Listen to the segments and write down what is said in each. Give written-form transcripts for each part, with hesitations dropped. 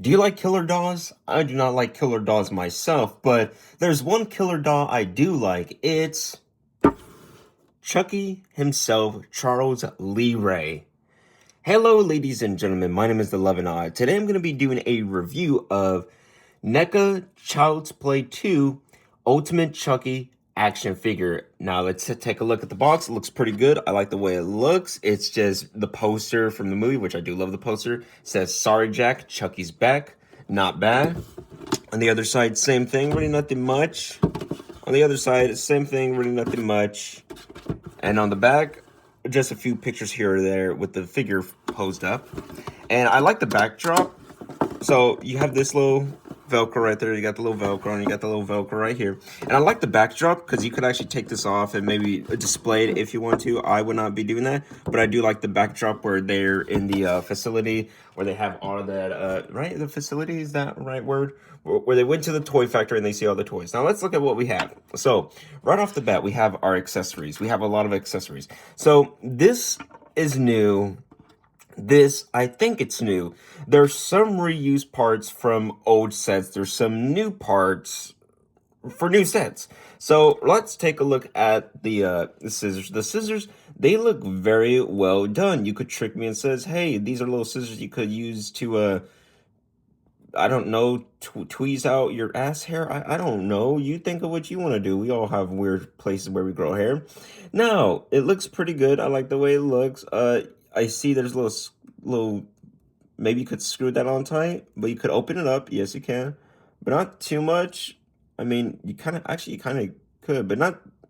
Do you like killer dolls? I do not like killer dolls myself, but there's one killer doll I do like. It's Chucky himself, Charles Lee Ray. Hello, ladies and gentlemen. My name is The Love and I. Today I'm going to be doing a review of NECA Child's Play 2 Ultimate Chucky action figure. Now let's take a look at the box. It looks pretty good. I like the way it looks. It's just the poster from the movie, which I do love the poster. It says, "Sorry Jack, Chucky's back." Not bad. On the other side, same thing, really nothing much. On the other side, same thing, really nothing much. And on the back, just a few pictures here or there with the figure posed up. And I like the backdrop. So you have this little Velcro right there. You got the little Velcro and you got the little Velcro right here. And I like the backdrop because you could actually take this off and maybe display it if you want to. I would not be doing that. But I do like the backdrop where they're in the facility where they have all of that, right? The facility, is that the right word? Where they went to the toy factory and they see all the toys. Now let's look at what we have. So right off the bat, we have our accessories. We have a lot of accessories. So this is new. This, I think it's new. There's some reused parts from old sets. There's some new parts for new sets. So let's take a look at the scissors. The scissors, they look very well done. You could trick me and says, hey, these are little scissors you could use to, I don't know, tweeze out your ass hair. I don't know. You think of what you want to do. We all have weird places where we grow hair. Now, it looks pretty good. I like the way it looks. I see there's little, maybe you could screw that on tight, but you could open it up. Yes, you can, but not too much. I mean, you kind of could, but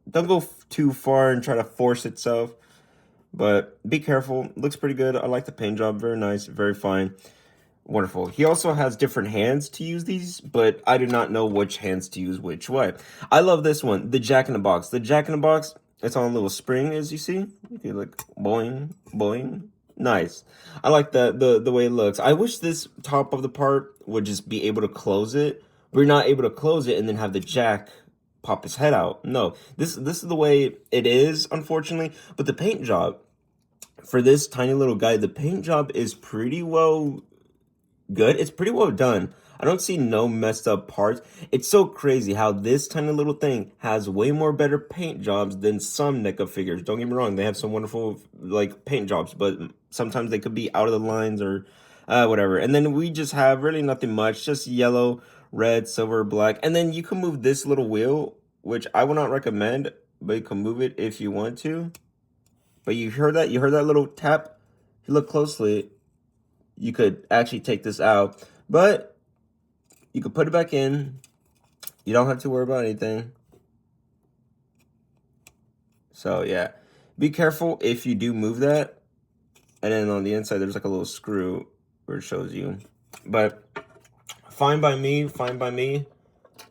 don't go too far and try to force itself, but be careful. It looks pretty good. I like the paint job. Very nice, very fine. Wonderful. He also has different hands to use these, but I do not know which hands to use which way. I love this one, the Jack in the Box. The Jack in the Box, it's on a little spring, as you see. You can like boing, boing. Nice. I like the way it looks. I wish this top of the part would just be able to close it. We're not able to close it and then have the Jack pop his head out. No, this is the way it is, unfortunately. But the paint job for this tiny little guy, the paint job is pretty well good. It's pretty well done. I don't see no messed up parts. It's so crazy how this tiny little thing has way more better paint jobs than some NECA figures. Don't get me wrong, they have some wonderful like paint jobs, but sometimes they could be out of the lines or whatever. And then we just have really nothing much, just yellow, red, silver, black. And then you can move this little wheel, which I would not recommend, but you can move it if you want to. But you heard that? You heard that little tap? If you look closely, you could actually take this out, but you could put it back in. You don't have to worry about anything. So yeah, be careful if you do move that. And then on the inside, there's like a little screw where it shows you. But fine by me, fine by me.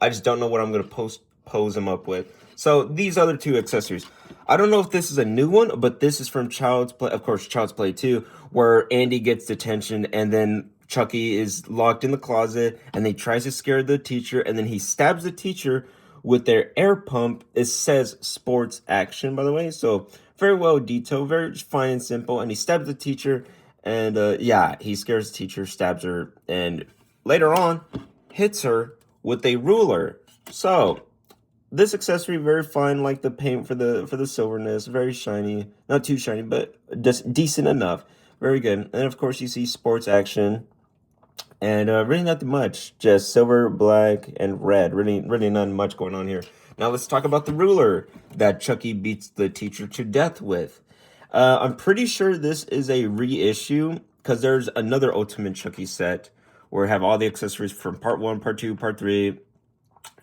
I just don't know what I'm gonna pose them up with. So these other two accessories. I don't know if this is a new one, but this is from Child's Play, of course, Child's Play 2, where Andy gets detention and then Chucky is locked in the closet and he tries to scare the teacher and then he stabs the teacher with their air pump. It says sports action, by the way. So very well detailed, very fine and simple. And he stabs the teacher and yeah, he scares the teacher, stabs her, and later on hits her with a ruler. So this accessory, very fine, like the paint for the silverness, very shiny, not too shiny, but just decent enough, very good. And of course, you see sports action, and really nothing much, just silver, black, and red. Really not much going on here. Now let's talk about the ruler that Chucky beats the teacher to death with. I'm pretty sure this is a reissue because there's another Ultimate Chucky set where we have all the accessories from part 1, part 2, part 3,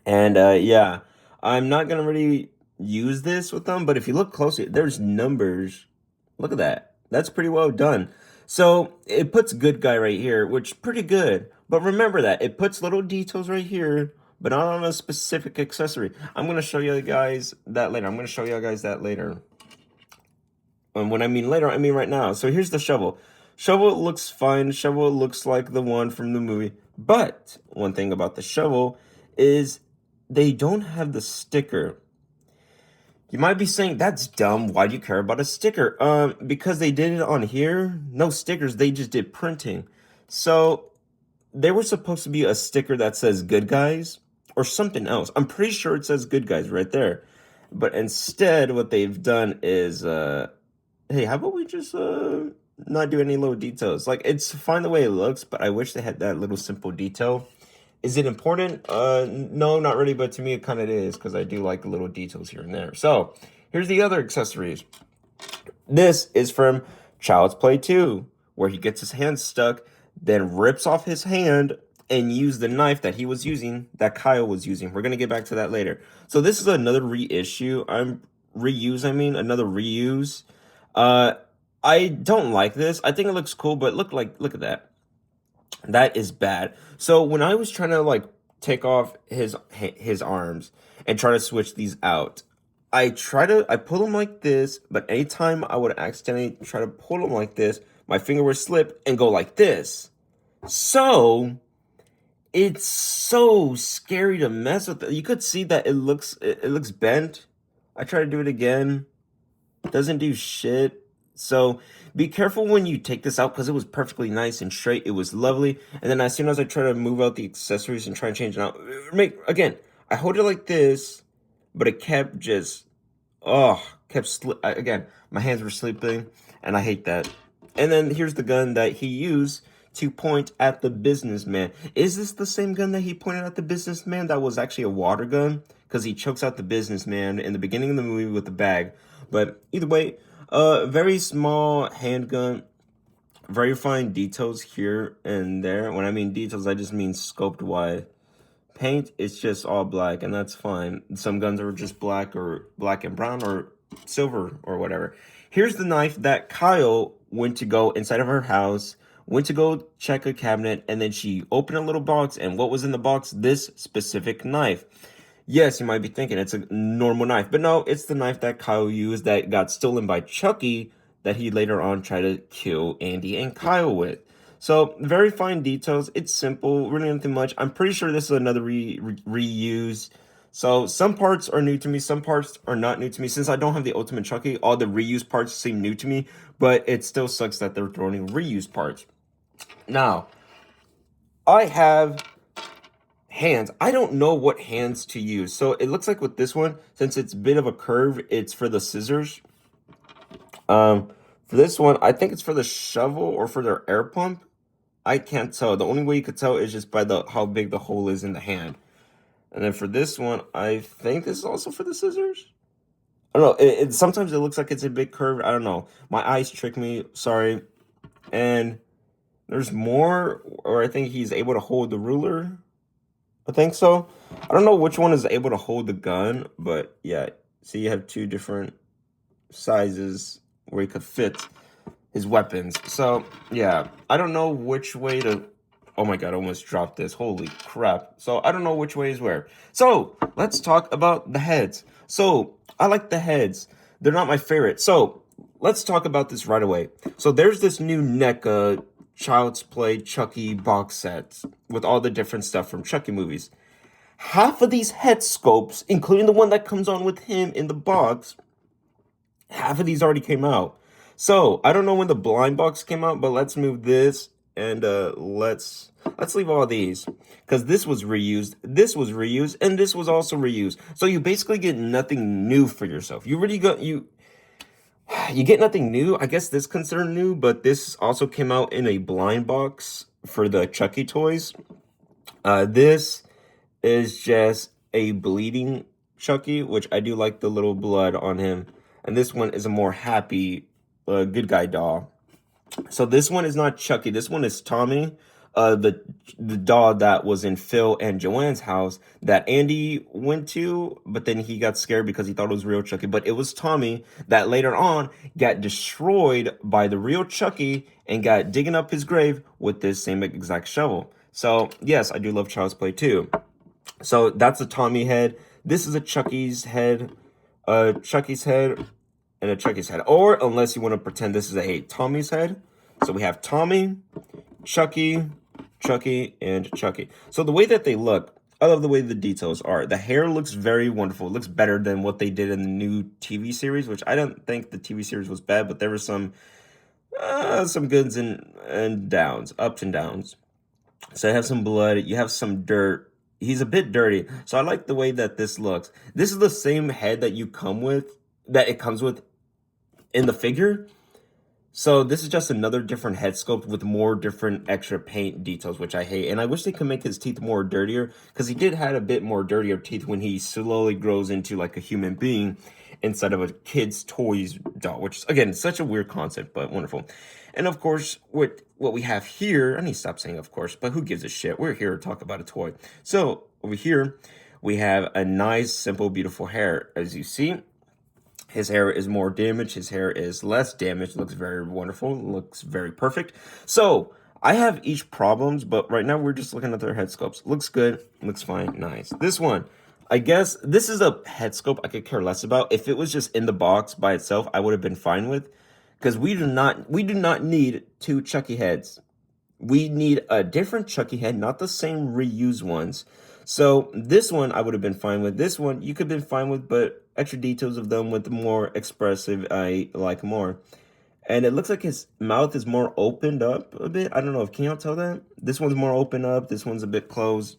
and yeah. I'm not going to really use this with them, but if you look closely, there's numbers. Look at that. That's pretty well done. So it puts good guy right here, which is pretty good. But remember that. It puts little details right here, but not on a specific accessory. I'm going to show you guys that later. And when I mean later, I mean right now. So here's the shovel. Shovel looks fine. Shovel looks like the one from the movie. But one thing about the shovel is they don't have the sticker. You might be saying, that's dumb. Why do you care about a sticker? Because they did it on here. No stickers. They just did printing. So there was supposed to be a sticker that says good guys or something else. I'm pretty sure it says good guys right there. But instead, what they've done is, hey, how about we just not do any little details? Like, it's fine the way it looks, but I wish they had that little simple detail. Is it important? No, not really, but to me it kind of is, because I do like little details here and there. So, here's the other accessories. This is from Child's Play 2, where he gets his hand stuck, then rips off his hand and use the knife that he was using, that Kyle was using. We're going to get back to that later. So this is another reissue. Another reuse. I don't like this. I think it looks cool, but look at that. That is bad. So when I was trying to like take off his arms and try to switch these out, I pull them like this, but anytime I would accidentally try to pull them like this, my finger would slip and go like this. So it's so scary to mess with. You could see that it looks bent. I try to do it again. Doesn't do shit. So be careful when you take this out, because it was perfectly nice and straight. It was lovely. And then as soon as I try to move out the accessories and try and change it out, I hold it like this, but it kept just, again, my hands were slipping, and I hate that. And then here's the gun that he used to point at the businessman. Is this the same gun that he pointed at the businessman that was actually a water gun? Because he chokes out the businessman in the beginning of the movie with the bag. But either way, very small handgun, very fine details here and there. When I mean details, I just mean scoped wide. Paint, it's just all black, and that's fine. Some guns are just black or black and brown or silver or whatever. Here's the knife that Kyle went to go inside of her house, went to go check a cabinet, and then she opened a little box, and what was in the box? This specific knife. Yes, you might be thinking it's a normal knife, but no, it's the knife that Kyle used that got stolen by Chucky that he later on tried to kill Andy and Kyle with. So, very fine details. It's simple, really nothing much. I'm pretty sure this is another reuse. So, some parts are new to me, some parts are not new to me. Since I don't have the Ultimate Chucky, all the reuse parts seem new to me, but it still sucks that they're throwing in reuse parts. Now, I have hands. I don't know what hands to use. So it looks like with this one, since it's a bit of a curve, it's for the scissors. For this one, I think it's for the shovel or for their air pump. I can't tell. The only way you could tell is just by how big the hole is in the hand. And then for this one, I think this is also for the scissors. I don't know. Sometimes it looks like it's a big curve. I don't know. My eyes trick me. Sorry. And there's more, or I think he's able to hold the ruler. I think so. I don't know which one is able to hold the gun, but yeah. See, you have two different sizes where he could fit his weapons. So, yeah. I don't know which way to... Oh my god, I almost dropped this. Holy crap. So, I don't know which way is where. So, let's talk about the heads. So, I like the heads. They're not my favorite. So, let's talk about this right away. So, there's this new NECA Child's Play Chucky box sets with all the different stuff from Chucky movies. Half of these head sculpts, including the one that comes on with him in the box, half of these already came out. So I don't know when the blind box came out, but let's move this and let's leave all these, because this was reused, and this was also reused. So you basically get nothing new for yourself. You get nothing new. I guess this considered new, but this also came out in a blind box for the Chucky toys. This is just a bleeding Chucky, which I do like the little blood on him. And this one is a more happy, good guy doll. So this one is not Chucky. This one is Tommy, the doll that was in Phil and Joanne's house that Andy went to, but then he got scared because he thought it was real Chucky. But it was Tommy that later on got destroyed by the real Chucky and got digging up his grave with this same exact shovel. So yes, I do love Child's Play too. So that's a Tommy head. This is a Chucky's head, Chucky's head, and a Chucky's head. Or unless you want to pretend this is a Tommy's head. So we have Tommy, Chucky, Chucky, and Chucky. So the way that they look, I love the way the details are. The hair looks very wonderful. It looks better than what they did in the new TV series, which I don't think the TV series was bad, but there were some goods and downs, ups and downs. So you have some blood, you have some dirt. He's a bit dirty. So I like the way that this looks. This is the same head that it comes with in the figure. So this is just another different head sculpt with more different extra paint details, which I hate. And I wish they could make his teeth more dirtier, because he did have a bit more dirtier teeth when he slowly grows into like a human being instead of a kid's toys doll, which is, again, such a weird concept, but wonderful. And of course, what we have here, I need to stop saying of course, but who gives a shit? We're here to talk about a toy. So over here, we have a nice, simple, beautiful hair. As you see, his hair is more damaged. His hair is less damaged. Looks very wonderful. Looks very perfect. So I have each problems, but right now we're just looking at their head sculpts. Looks good. Looks fine. Nice. This one, I guess this is a head sculpt I could care less about. If it was just in the box by itself, I would have been fine with, because we do not need two Chucky heads. We need a different Chucky head, not the same reused ones. So this one I would have been fine with. This one you could have been fine with, but extra details of them with more expressive I like more. And it looks like his mouth is more opened up a bit. I don't know if, can y'all tell that? This one's more open up. This one's a bit closed.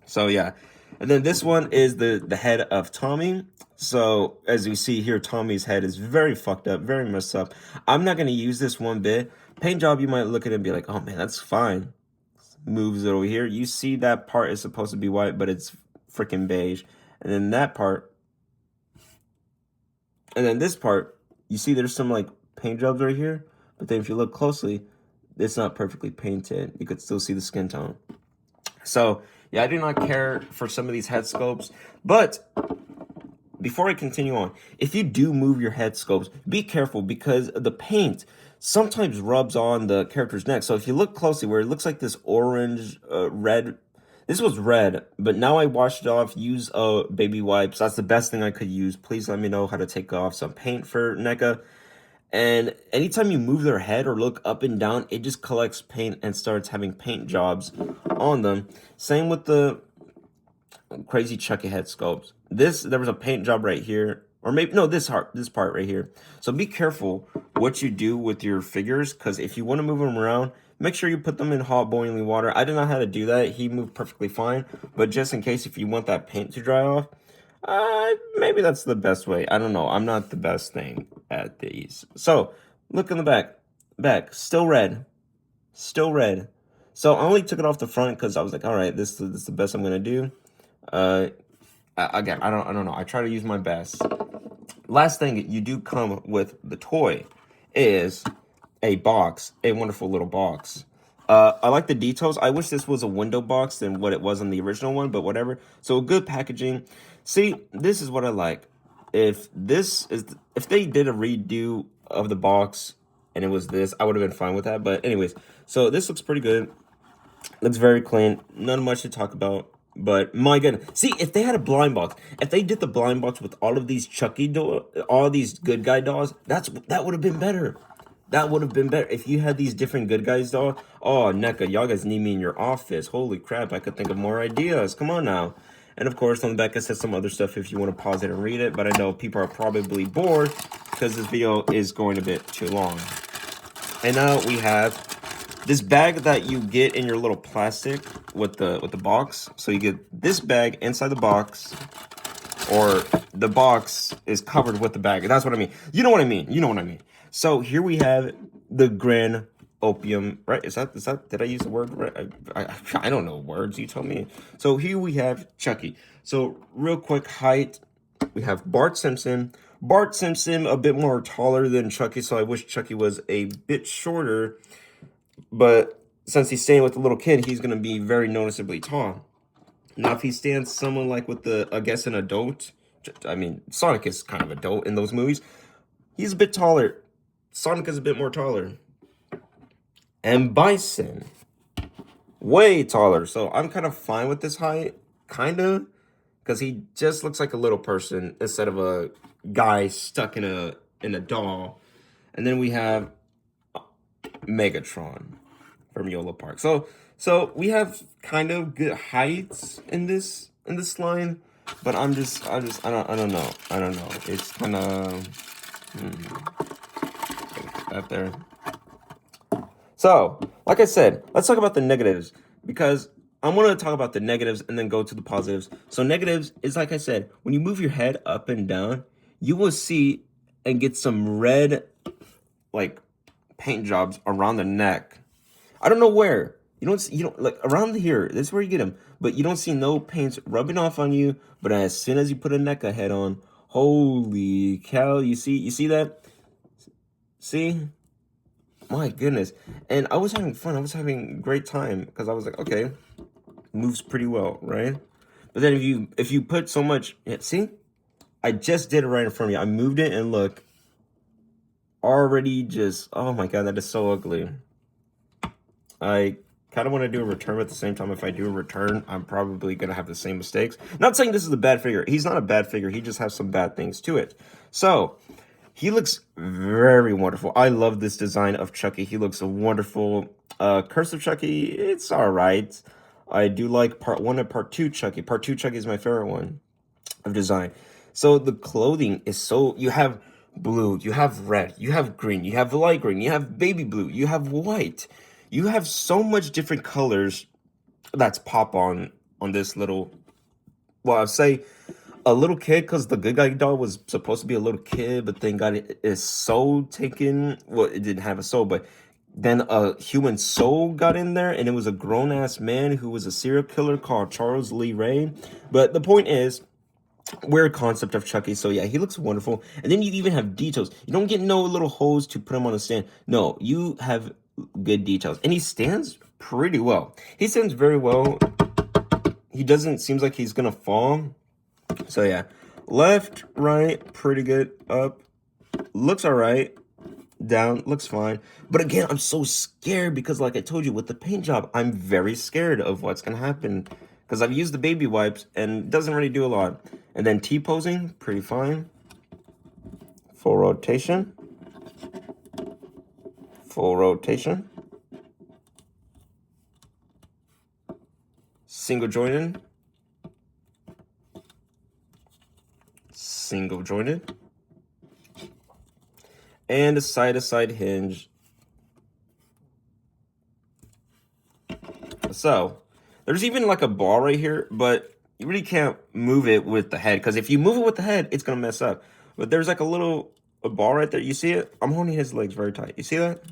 So yeah. And then this one is the head of Tommy. So as you see here, Tommy's head is very fucked up, very messed up. I'm not going to use this one bit. Paint job, you might look at it and be like, oh man, that's fine. Moves it over here. You see that part is supposed to be white, but it's freaking beige. And then that part, and then this part, you see there's some like paint jobs right here. But then if you look closely, it's not perfectly painted. You could still see the skin tone. So yeah, I do not care for some of these head sculpts. But before I continue on, if you do move your head sculpts, be careful, because the paint sometimes rubs on the character's neck. So if you look closely, where it looks like this orange, red, this was red, but now I washed it off. Use baby wipes. That's the best thing I could use. Please let me know how to take off some paint for NECA. And anytime you move their head or look up and down, it just collects paint and starts having paint jobs on them. Same with the crazy Chucky head sculpts. There was a paint job right here, or maybe no, this part right here. So be careful what you do with your figures, because if you want to move them around, make sure you put them in hot boiling water. I didn't know how to do that. He moved perfectly fine, but just in case, if you want that paint to dry off, maybe that's the best way. I don't know. I'm not the best thing at these. So look in the back, still red, still red. So I only took it off the front because I was like, all right, this is the best I'm gonna do. Again, I don't know. I try to use my best. Last thing you do come with the toy is a box, a wonderful little box. I like the details. I wish this was a window box than what it was in the original one, but whatever. So good packaging. See, this is what I like. If they did a redo of the box and it was this, I would have been fine with that. But anyways, so this looks pretty good. Looks very clean. Not much to talk about. But my goodness, see, if they had a blind box, if they did the blind box with all of these Chucky all these good guy dolls, that would have been better. That would have been better if you had these different good guys dolls. Oh, NECA, y'all guys need me in your office. Holy crap, I could think of more ideas. Come on now. And of course, on the back, it says some other stuff if you want to pause it and read it. But I know people are probably bored because this video is going a bit too long. And now we have this bag that you get in your little plastic with the box. So you get this bag inside the box, or the box is covered with the bag. That's what I mean. You know what I mean. You know what I mean. So here we have the Grand Opium, right? Is that, did I use the word right? I don't know words, you tell me. So here we have Chucky. So real quick height, we have Bart Simpson. Bart Simpson a bit more taller than Chucky, so I wish Chucky was a bit shorter. But since he's staying with the little kid, he's going to be very noticeably tall. Now, if he stands someone like with I guess an adult, I mean, Sonic is kind of adult in those movies. He's a bit taller. Sonic is a bit more taller. And Bison, way taller. So I'm kind of fine with this height, kind of, because he just looks like a little person instead of a guy stuck in a doll. And then we have Megatron from Yola Park. So we have kind of good heights in this line, but I don't know. It's kind of that there. So, like I said, let's talk about the negatives. because I want to talk about the negatives and then go to the positives. So negatives is, like I said, when you move your head up and down, you will see and get some red, like, paint jobs around the neck. I don't know where. You don't like around here. That's where you get them. But you don't see no paints rubbing off on you. But as soon as you put a NECA head on, holy cow! You see that? See? My goodness. And I was having fun. I was having a great time because I was like, okay, moves pretty well, right? But then if you put so much, yeah, see? I just did it right in front of you. I moved it and look, already just, oh my god, that is so ugly. I kind of want to do a return, but at the same time, if I do a return, I'm probably going to have the same mistakes. Not saying this is a bad figure. He's not a bad figure. He just has some bad things to it. So, he looks very wonderful. I love this design of Chucky. He looks wonderful. Curse of Chucky, it's all right. I do like part 1 and part 2 Chucky. Part 2 Chucky is my favorite one of design. So the clothing is so, you have blue, you have red, you have green, you have light green, you have baby blue, you have white. You have so much different colors that's pop on this little, well, I'd say a little kid, because the good guy doll was supposed to be a little kid, but then got his soul taken. Well, it didn't have a soul, but then a human soul got in there, and it was a grown-ass man who was a serial killer called Charles Lee Ray. But the point is, weird concept of Chucky. So yeah, he looks wonderful. And then you even have details. You don't get no little holes to put him on the stand. No, you have good details. And he stands pretty well. He stands very well. He doesn't seems like he's gonna fall. So yeah, left, right, pretty good. Up, looks all right. Down, looks fine. But again, I'm so scared because, like I told you, with the paint job, I'm very scared of what's gonna happen because I've used the baby wipes and it doesn't really do a lot. And then T-posing, pretty fine. Full rotation. Full rotation. Single jointed. Single jointed. And a side-to-side hinge. So, there's even like a ball right here, but you really can't move it with the head, because if you move it with the head, it's going to mess up. But there's like a ball right there. You see it? I'm holding his legs very tight. You see that?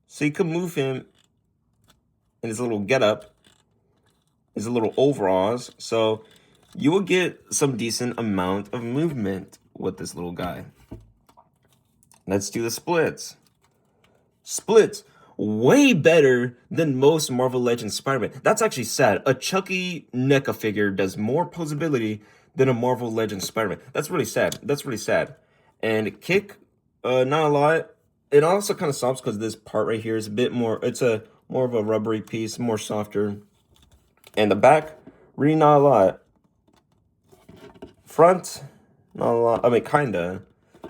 So you can move him in his little getup, his little overalls. So you will get some decent amount of movement with this little guy. Let's do the splits. Splits. Way better than most Marvel Legends Spider-Man. That's actually sad. A Chucky NECA figure does more posability than a Marvel Legends Spider-Man. That's really sad. That's really sad. And kick, not a lot. It also kind of stops because this part right here is a bit more, it's a more of a rubbery piece, more softer. And the back, really not a lot. Front, not a lot. I mean, kinda.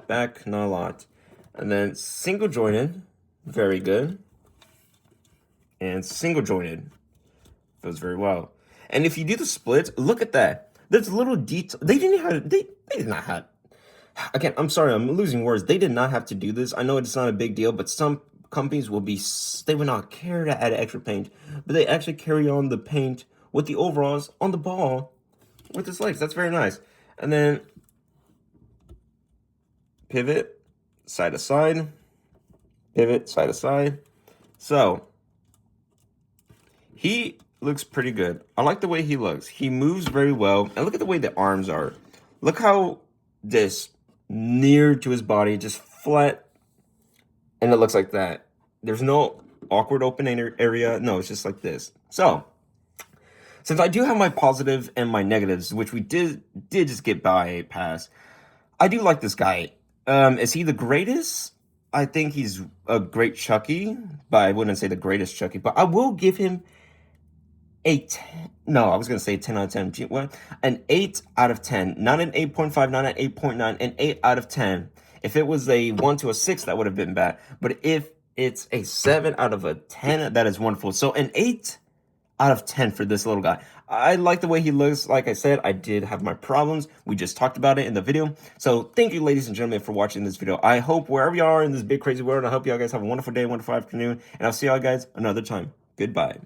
Back, not a lot. And then single jointed, very good. And single jointed, does very well. And if you do the splits, look at that. There's little detail. They didn't have. They did not have. Again, I'm sorry, I'm losing words. They did not have to do this. I know it's not a big deal, but some companies will be. They would not care to add extra paint, but they actually carry on the paint with the overalls on the ball with his legs. That's very nice. And then pivot. Side to side, pivot, side to side. So, he looks pretty good. I like the way he looks. He moves very well. And look at the way the arms are. Look how this near to his body, just flat. And it looks like that. There's no awkward open area. No, it's just like this. So, since I do have my positive and my negatives, which we did just get past, I do like this guy. Is he the greatest? I think he's a great Chucky, but I wouldn't say the greatest Chucky. But I will give him a 10. No, I was going to say 10 out of 10. What? An 8 out of 10. Not an 8.5, not an 8.9, an 8 out of 10. If it was a 1 to a 6, that would have been bad. But if it's a 7 out of a 10, that is wonderful. So an 8 out of 10 for this little guy. I like the way he looks. Like I said, I did have my problems. We just talked about it in the video. So thank you, ladies and gentlemen, for watching this video. I hope wherever you are in this big crazy world, I hope y'all guys have a wonderful day, wonderful afternoon, and I'll see y'all guys another time. Goodbye.